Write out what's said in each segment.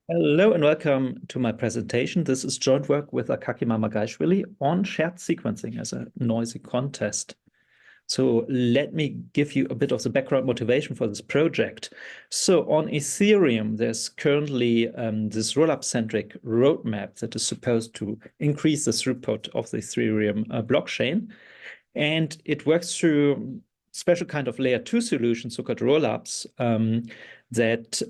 Hello and welcome to my presentation. This is joint work with Akaki Mamageishvili on shared sequencing as a noisy contest. So let me give you a bit of the background motivation for this project. So on Ethereum, there's currently this rollup-centric roadmap that is supposed to increase the throughput of the Ethereum blockchain. And it works through special kind of layer 2 solutions, so-called rollups, that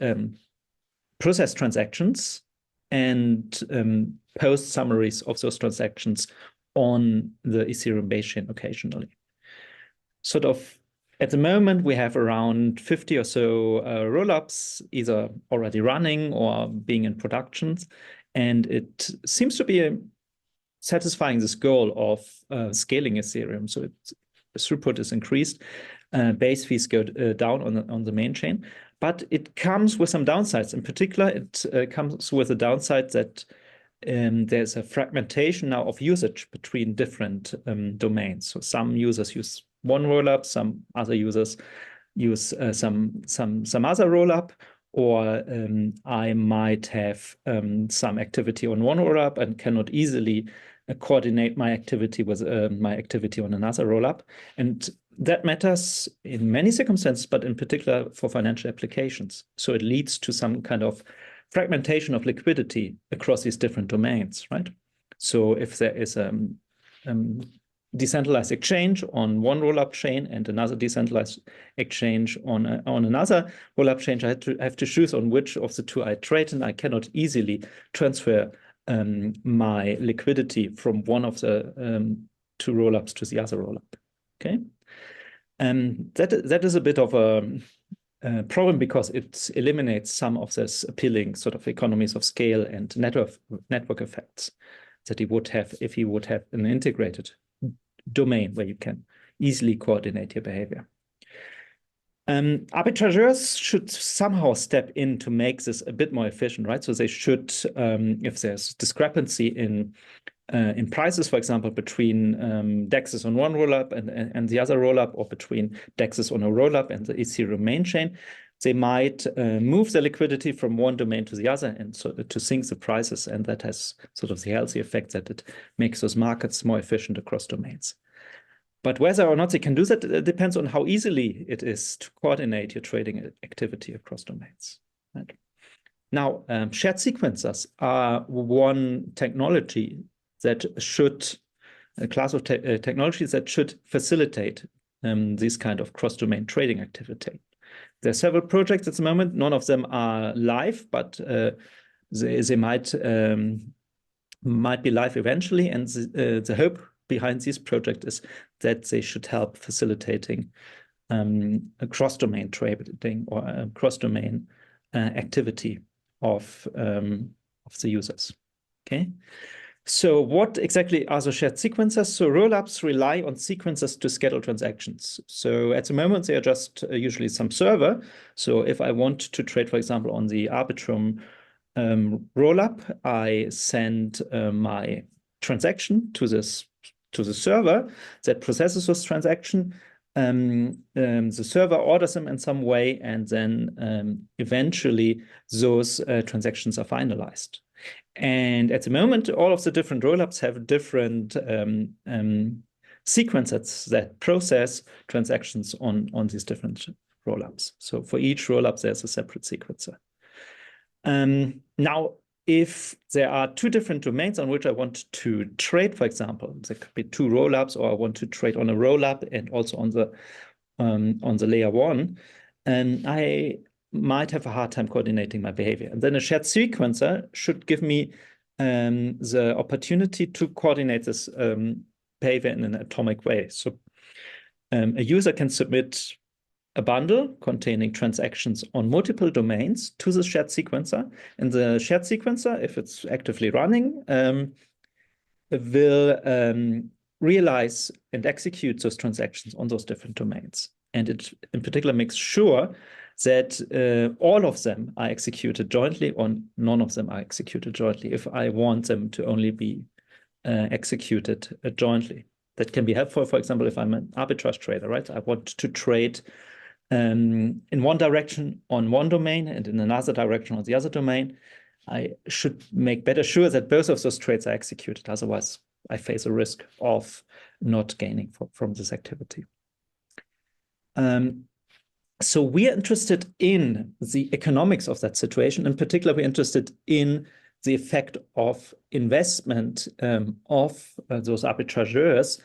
process transactions and post summaries of those transactions on the Ethereum base chain occasionally. Sort of at the moment, we have around 50 or so rollups either already running or being in production. And it seems to be satisfying this goal of scaling Ethereum. So throughput is increased, base fees go down on the main chain. But it comes with some downsides. In particular, it comes with a downside that there's a fragmentation now of usage between different domains. So some users use one rollup, some other users use some other rollup, or I might have some activity on one rollup and cannot easily coordinate my activity with my activity on another rollup. And that matters in many circumstances, but in particular for financial applications. So it leads to some kind of fragmentation of liquidity across these different domains, right? So if there is a decentralized exchange on one rollup chain and another decentralized exchange on another rollup chain, I have to choose on which of the two I trade, and I cannot easily transfer my liquidity from one of the two rollups to the other rollup. Okay. That is a bit of a problem because it eliminates some of this appealing sort of economies of scale and network effects that he would have if he would have an integrated domain where you can easily coordinate your behavior. Arbitrageurs should somehow step in to make this a bit more efficient, right? So they should, if there's discrepancy in prices, for example, between DEXs on one rollup and the other rollup, or between DEXs on a rollup and the Ethereum main chain, they might move the liquidity from one domain to the other and so to sync the prices. And that has sort of the healthy effect that it makes those markets more efficient across domains. But whether or not they can do that depends on how easily it is to coordinate your trading activity across domains. Right? Now, shared sequencers are one technology that should, a class of technologies that should facilitate this kind of cross-domain trading activity. There are several projects at the moment. None of them are live, but they might be live eventually. And the hope behind this project is that they should help facilitating a cross-domain trading or a cross-domain activity of the users. Okay. So what exactly are the shared sequencers? So rollups rely on sequencers to schedule transactions. So at the moment, they are just usually some server. So if I want to trade, for example, on the Arbitrum rollup, I send my transaction to the server that processes this transaction. The server orders them in some way, and then eventually those transactions are finalized. And at the moment, all of the different rollups have different sequencers that process transactions on these different rollups. So for each rollup, there's a separate sequencer. Now, if there are two different domains on which I want to trade, for example, there could be two rollups, or I want to trade on a rollup and also on the layer 1, and I might have a hard time coordinating my behavior. And then a shared sequencer should give me the opportunity to coordinate this behavior in an atomic way. So a user can submit a bundle containing transactions on multiple domains to the shared sequencer. And the shared sequencer, if it's actively running, will realize and execute those transactions on those different domains. And it in particular makes sure that all of them are executed jointly or none of them are executed jointly if I want them to only be executed jointly. That can be helpful, for example, if I'm an arbitrage trader, right? I want to trade in one direction on one domain and in another direction on the other domain. I should make better sure that both of those trades are executed. Otherwise, I face a risk of not gaining from this activity. So we are interested in the economics of that situation. In particular, we're interested in the effect of investment of those arbitrageurs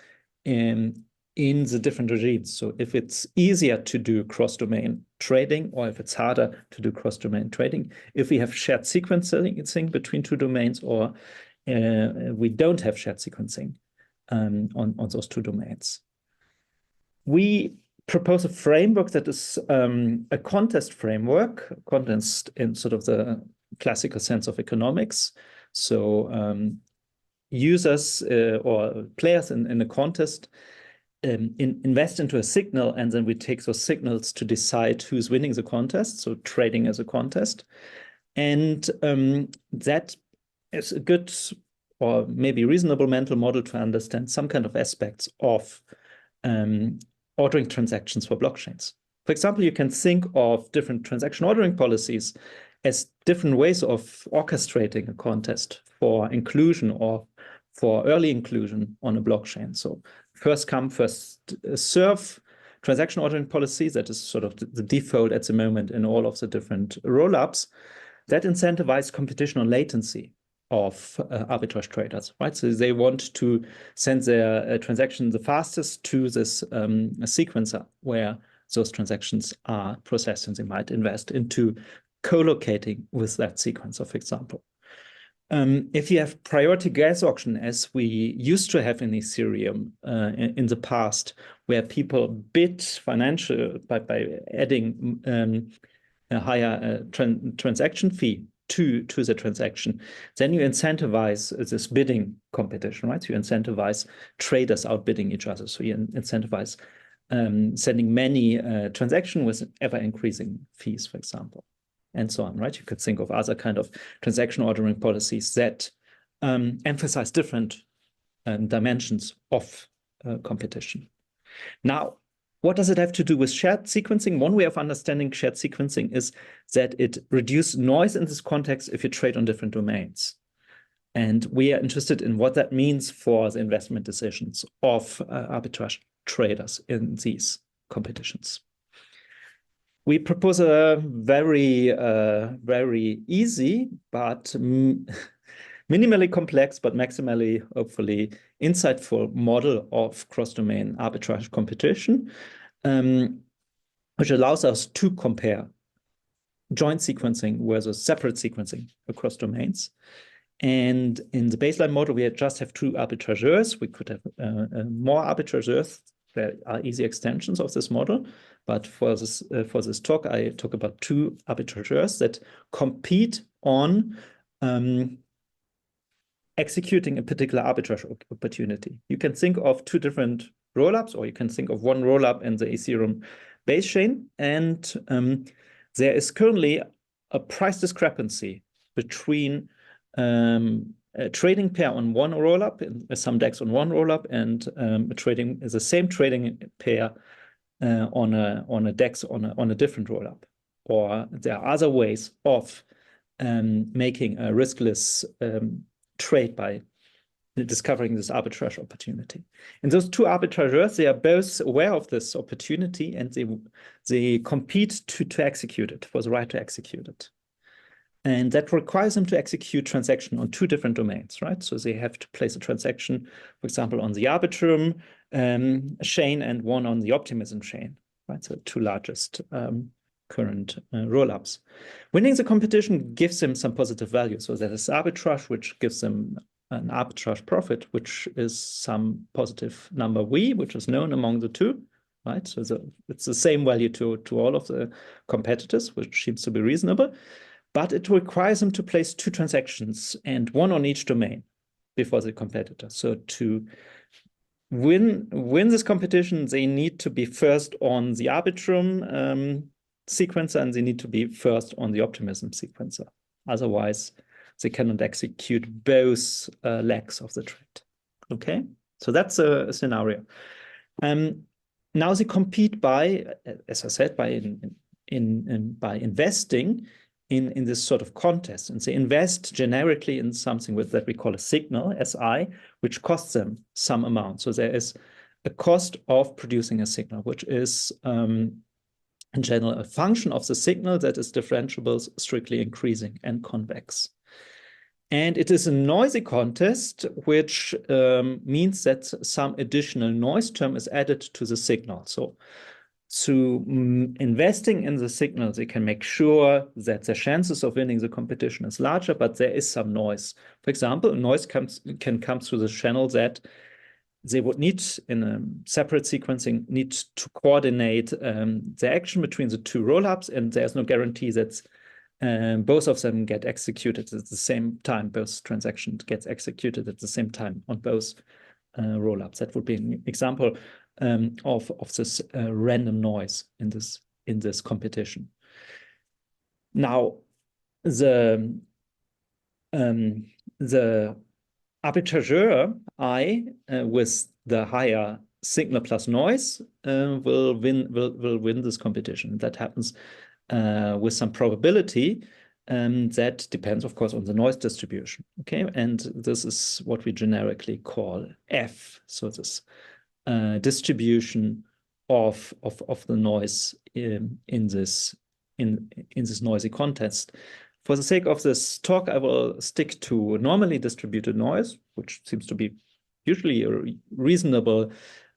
in the different regimes. So if it's easier to do cross-domain trading, or if it's harder to do cross-domain trading, if we have shared sequencing between two domains, or we don't have shared sequencing on those two domains. We propose a framework that is a contest framework, contest in sort of the classical sense of economics. So users or players in a contest invest into a signal, and then we take those signals to decide who's winning the contest, so trading as a contest. And that is a good or maybe reasonable mental model to understand some kind of aspects of ordering transactions for blockchains. For example, you can think of different transaction ordering policies as different ways of orchestrating a contest for inclusion or for early inclusion on a blockchain. So first come, first serve transaction ordering policy, that is sort of the default at the moment in all of the different rollups, that incentivize competition on latency of arbitrage traders, right? So they want to send their transaction the fastest to this sequencer where those transactions are processed, and they might invest into co-locating with that sequencer, for example. If you have priority gas auction, as we used to have in Ethereum in the past, where people bid financial by adding a higher transaction fee to the transaction, then you incentivize this bidding competition, right? You incentivize traders outbidding each other. So you incentivize sending many transactions with ever-increasing fees, for example, and so on, right? You could think of other kind of transaction ordering policies that emphasize different dimensions of competition. Now, what does it have to do with shared sequencing? One way of understanding shared sequencing is that it reduces noise in this context if you trade on different domains. And we are interested in what that means for the investment decisions of arbitrage traders in these competitions. We propose a very, very easy, but minimally complex, but maximally, hopefully, insightful model of cross-domain arbitrage competition, which allows us to compare joint sequencing versus separate sequencing across domains. And in the baseline model, we just have two arbitrageurs. We could have more arbitrageurs. There are easy extensions of this model. But for this talk, I talk about two arbitrageurs that compete on executing a particular arbitrage opportunity. You can think of two different rollups, or you can think of one rollup in the Ethereum base chain. And there is currently a price discrepancy between a trading pair on one rollup, some DEX on one rollup, and the same trading pair on a DEX on a different rollup. Or there are other ways of making a riskless trade by discovering this arbitrage opportunity. And those two arbitrageurs, they are both aware of this opportunity, and they compete to execute it, for the right to execute it. And that requires them to execute transaction on two different domains, right? So they have to place a transaction, for example, on the Arbitrum chain and one on the Optimism chain, right? So the two largest current rollups. Winning the competition gives them some positive value. So there is arbitrage, which gives them an arbitrage profit, which is some positive number V, which is known among the two, right? So it's the same value to all of the competitors, which seems to be reasonable. But it requires them to place two transactions and one on each domain before the competitor. So to win this competition, they need to be first on the Arbitrum sequencer, and they need to be first on the Optimism sequencer. Otherwise, they cannot execute both legs of the trade. Okay, so that's a scenario. Now they compete by, as I said, by investing in this sort of contest, and they invest generically in something that we call a signal, SI, which costs them some amount. So there is a cost of producing a signal, which is in general a function of the signal that is differentiable, strictly increasing and convex. And it is a noisy contest, which means that some additional noise term is added to the signal. So investing in the signal, they can make sure that the chances of winning the competition is larger, but there is some noise. For example, noise can come through the channel that they would need, in a separate sequencing, need to coordinate the action between the two rollups, and there's no guarantee that both of them get executed at the same time. Both transactions get executed at the same time on both rollups. That would be an example of this random noise in this competition. Now, the arbitrageur I with the higher signal plus noise will win this competition. That happens with some probability. That depends, of course, on the noise distribution. Okay, and this is what we generically call F. So this distribution of the noise in this noisy contest. For the sake of this talk, I will stick to normally distributed noise, which seems to be usually a reasonable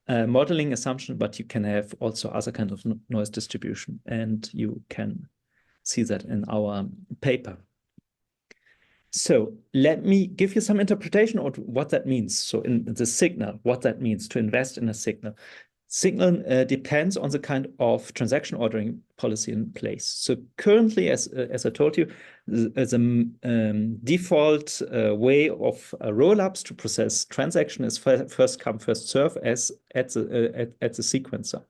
modeling assumption, but you can have also other kind of noise distribution, and you can see that in our paper. So let me give you some interpretation of what that means. So in the signal, what that means to invest in a signal. Signal depends on the kind of transaction ordering policy in place. So currently, as I told you, the default way of rollups to process transaction is first come, first serve as at the sequencer.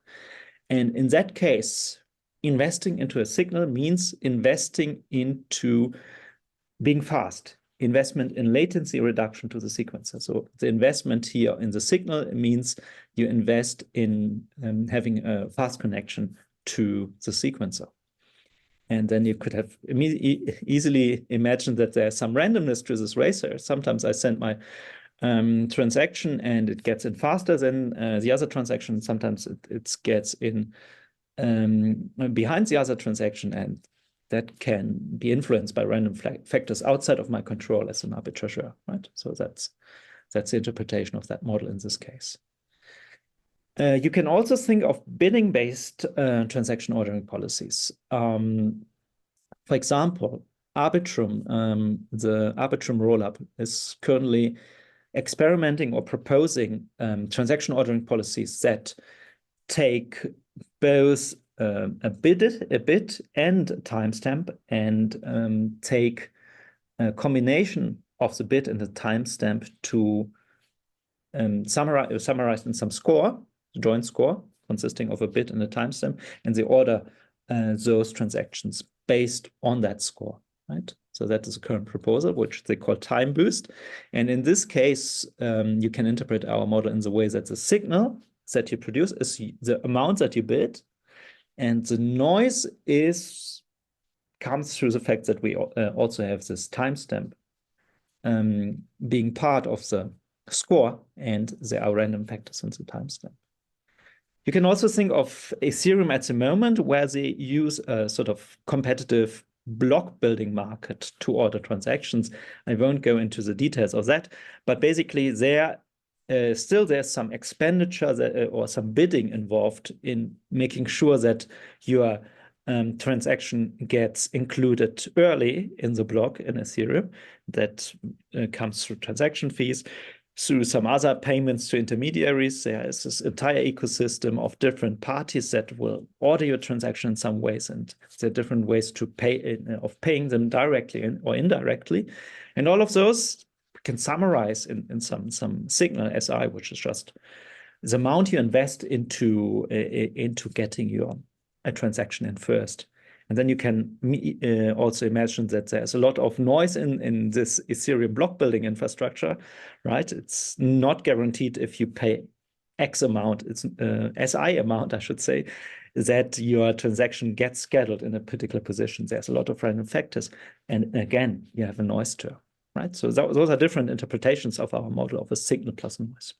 And in that case, investing into a signal means investing into being fast, investment in latency reduction to the sequencer. So the investment here in the signal means you invest in having a fast connection to the sequencer. And then you could have easily imagined that there's some randomness to this racer. Sometimes I send my transaction and it gets in faster than the other transaction. Sometimes it gets in behind the other transaction, and that can be influenced by random factors outside of my control as an arbitrageur, right? So that's the interpretation of that model in this case. You can also think of bidding-based transaction ordering policies. For example, Arbitrum, the Arbitrum rollup is currently experimenting or proposing transaction ordering policies that take both a bid and timestamp, and take a combination of the bid and the timestamp to summarize in some score, joint score consisting of a bid and a timestamp, and they order those transactions based on that score, right? So that is a current proposal, which they call time boost. And in this case, you can interpret our model in the way that the signal that you produce is the amount that you bid, and the noise comes through the fact that we also have this timestamp being part of the score, and there are random factors in the timestamp. You can also think of Ethereum at the moment, where they use a sort of competitive block building market to order transactions. I won't go into the details of that, but basically there's some expenditure or some bidding involved in making sure that your transaction gets included early in the block in Ethereum. That comes through transaction fees, through some other payments to intermediaries. There is this entire ecosystem of different parties that will order your transaction in some ways, and there are different ways to paying them directly or indirectly. And all of those can summarize in some signal SI, which is just the amount you invest into getting a transaction in first. And then you can also imagine that there's a lot of noise in this Ethereum block building infrastructure, right? It's not guaranteed if you pay X amount, it's SI amount, I should say. that your transaction gets scheduled in a particular position. There's a lot of random factors. And again, you have a noise term, right? So those are different interpretations of our model of a signal plus noise.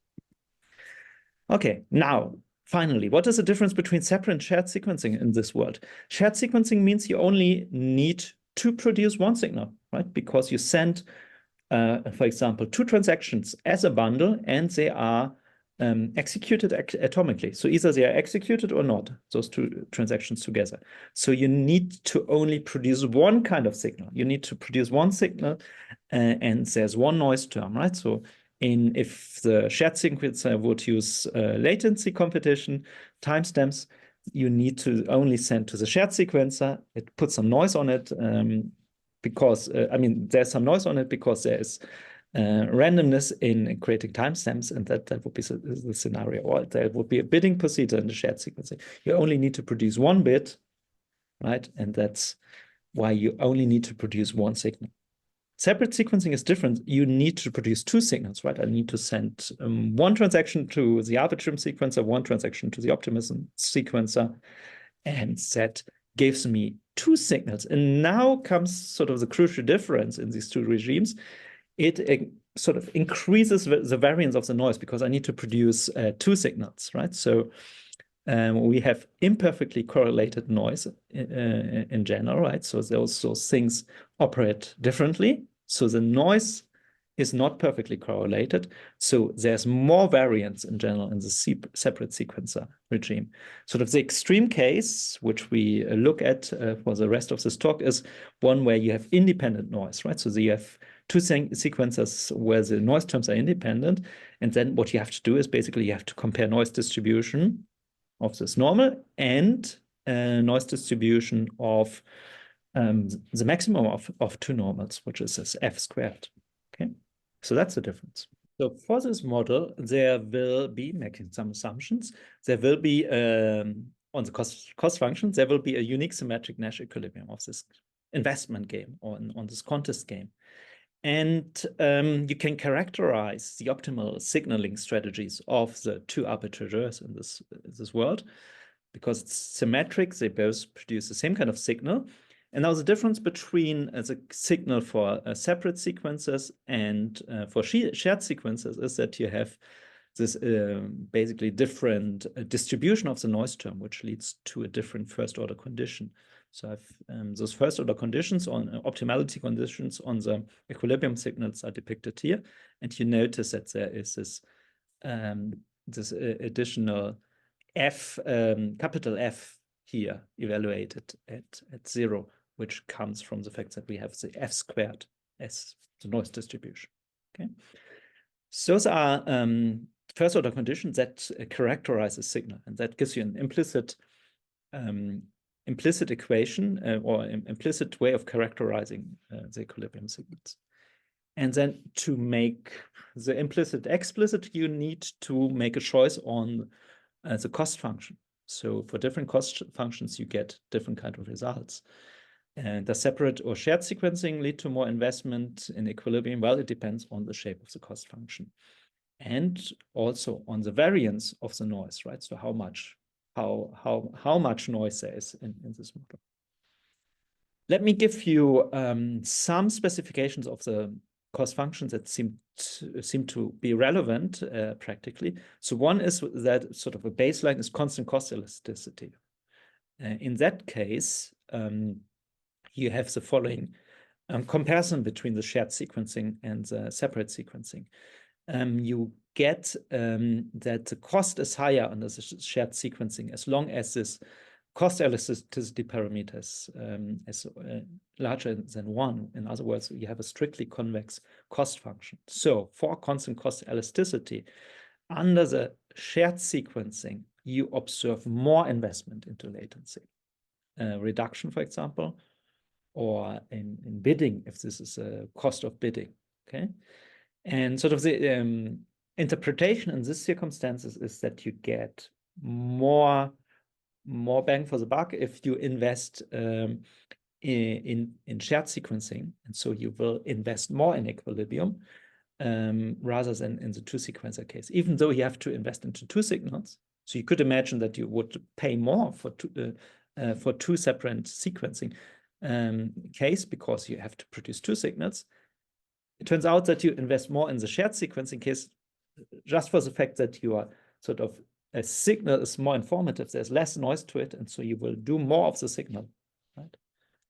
Okay, now, finally, what is the difference between separate and shared sequencing in this world? Shared sequencing means you only need to produce one signal, right? Because you send, for example, two transactions as a bundle, and they are executed atomically. So either they are executed or not, those two transactions together. So you need to only produce one kind of signal. You need to produce one signal, and there's one noise term, right? So if the shared sequencer would use latency competition, timestamps, you need to only send to the shared sequencer. It puts some noise on it because, I mean, there's some noise on it because there is randomness in creating timestamps, and that would be the scenario. Or there would be a bidding procedure in the shared sequencing. You only need to produce one bit, right? And that's why you only need to produce one signal. Separate sequencing is different. You need to produce two signals, right? I need to send one transaction to the arbitrum sequencer, one transaction to the optimism sequencer, and that gives me two signals. And now comes sort of the crucial difference in these two regimes. It sort of increases the variance of the noise because I need to produce two signals, right? So we have imperfectly correlated noise in general, right? So those things operate differently. So the noise is not perfectly correlated. So there's more variance in general in the separate sequencer regime. Sort of the extreme case, which we look at for the rest of this talk, is one where you have independent noise, right? So you have two sequencers where the noise terms are independent. And then what you have to do is basically you have to compare noise distribution of this normal and noise distribution of the maximum of two normals, which is this f squared. Okay, so that's the difference. So for this model, there will be, making some assumptions, there will be on the cost function, there will be a unique symmetric Nash equilibrium of this investment game or on this contest game. And you can characterize the optimal signaling strategies of the two arbitrators in this world. Because it's symmetric, they both produce the same kind of signal. And now the difference between the signal for separate sequences and for shared sequences is that you have this basically different distribution of the noise term, which leads to a different first order condition. So those first order conditions on optimality conditions on the equilibrium signals are depicted here. And you notice that there is this additional capital F here evaluated at 0, which comes from the fact that we have the f squared as the noise distribution. Okay, so those are first order conditions that characterize a signal, and that gives you an implicit equation or implicit way of characterizing the equilibrium signals. And then to make the implicit explicit, you need to make a choice on the cost function. So for different cost functions, you get different kind of results. And does separate or shared sequencing lead to more investment in equilibrium? Well, it depends on the shape of the cost function and also on the variance of the noise, right? So how much noise there is in this model. Let me give you some specifications of the cost functions that seem to be relevant practically. So one is that sort of a baseline is constant cost elasticity. In that case, you have the following comparison between the shared sequencing and the separate sequencing. You get that the cost is higher under the shared sequencing as long as this cost elasticity parameters is larger than 1. In other words, you have a strictly convex cost function. So for constant cost elasticity, under the shared sequencing, you observe more investment into latency. Reduction, for example, or in bidding, if this is a cost of bidding, okay? And sort of the interpretation in these circumstances is that you get more bang for the buck if you invest in shared sequencing. And so you will invest more in equilibrium rather than in the two sequencer case, even though you have to invest into two signals. So you could imagine that you would pay more for two separate sequencing case because you have to produce two signals. It turns out that you invest more in the shared sequencing case just for the fact that you are sort of a signal is more informative. There's less noise to it, and so you will do more of the signal, right?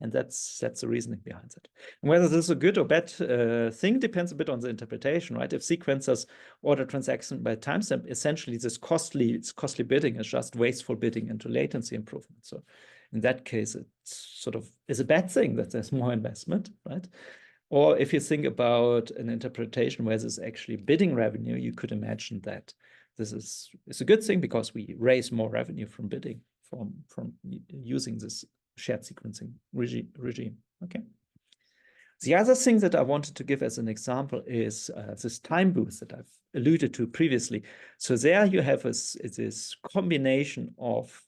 And that's the reasoning behind it. And whether this is a good or bad thing depends a bit on the interpretation, right? If sequencers order transaction by timestamp, essentially this costly bidding is just wasteful bidding into latency improvement. So in that case, it sort of is a bad thing that there's more investment, right? Or if you think about an interpretation where this is actually bidding revenue, you could imagine that this is a good thing because we raise more revenue from bidding, from using this shared sequencing regime. Okay. The other thing that I wanted to give as an example is this time boost that I've alluded to previously. So there you have this combination of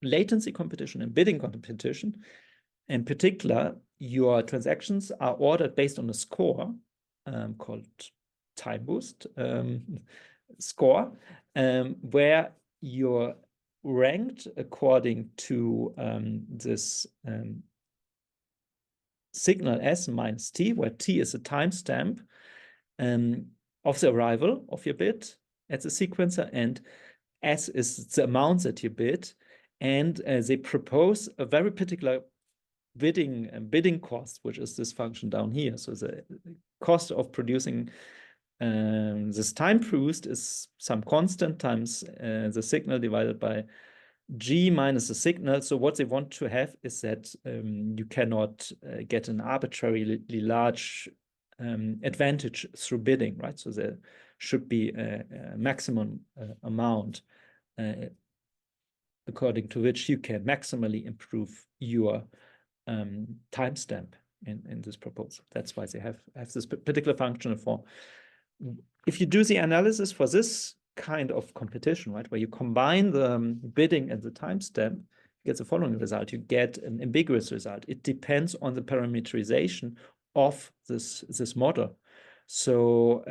latency competition and bidding competition. In particular, your transactions are ordered based on a score called time boost score, where you're ranked according to this signal S minus T, where T is a timestamp of the arrival of your bit at the sequencer, and S is the amount that you bid. And they propose a very particular bidding cost, which is this function down here. So the cost of producing this time boost is some constant times the signal divided by G minus the signal. So what they want to have is that you cannot get an arbitrarily large advantage through bidding, right? So there should be a maximum amount according to which you can maximally improve your timestamp in this proposal. That's why they have this particular functional form. If you do the analysis for this kind of competition, right, where you combine the bidding and the timestamp, you get the following result. You get an ambiguous result. It depends on the parameterization of this model. So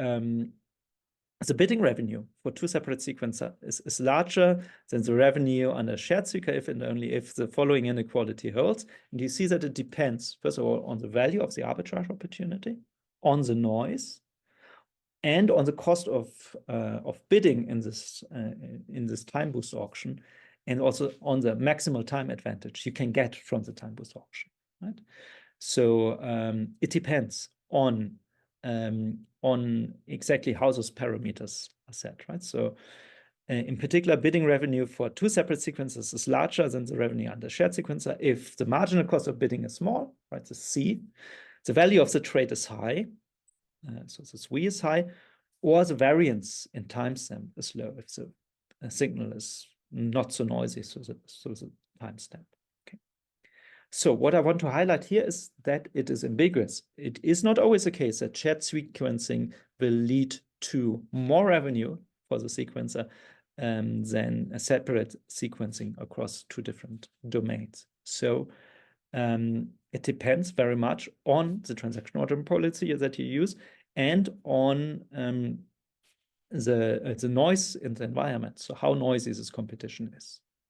the bidding revenue for two separate sequencers is larger than the revenue on a shared sequencer if and only if the following inequality holds. And you see that it depends, first of all, on the value of the arbitrage opportunity, on the noise, and on the cost of bidding in this time boost auction, and also on the maximal time advantage you can get from the time boost auction, right? So it depends on exactly how those parameters are set, right? So in particular, bidding revenue for two separate sequences is larger than the revenue under shared sequencer if the marginal cost of bidding is small, right? The C, the value of the trade is high, so this V is high, or the variance in timestamp is low if the signal is not so noisy, so the timestamp. Okay. So what I want to highlight here is that it is ambiguous. It is not always the case that shared sequencing will lead to more revenue for the sequencer than a separate sequencing across two different domains. So it depends very much on the transaction ordering policy that you use and on the noise in the environment. So how noisy this competition is.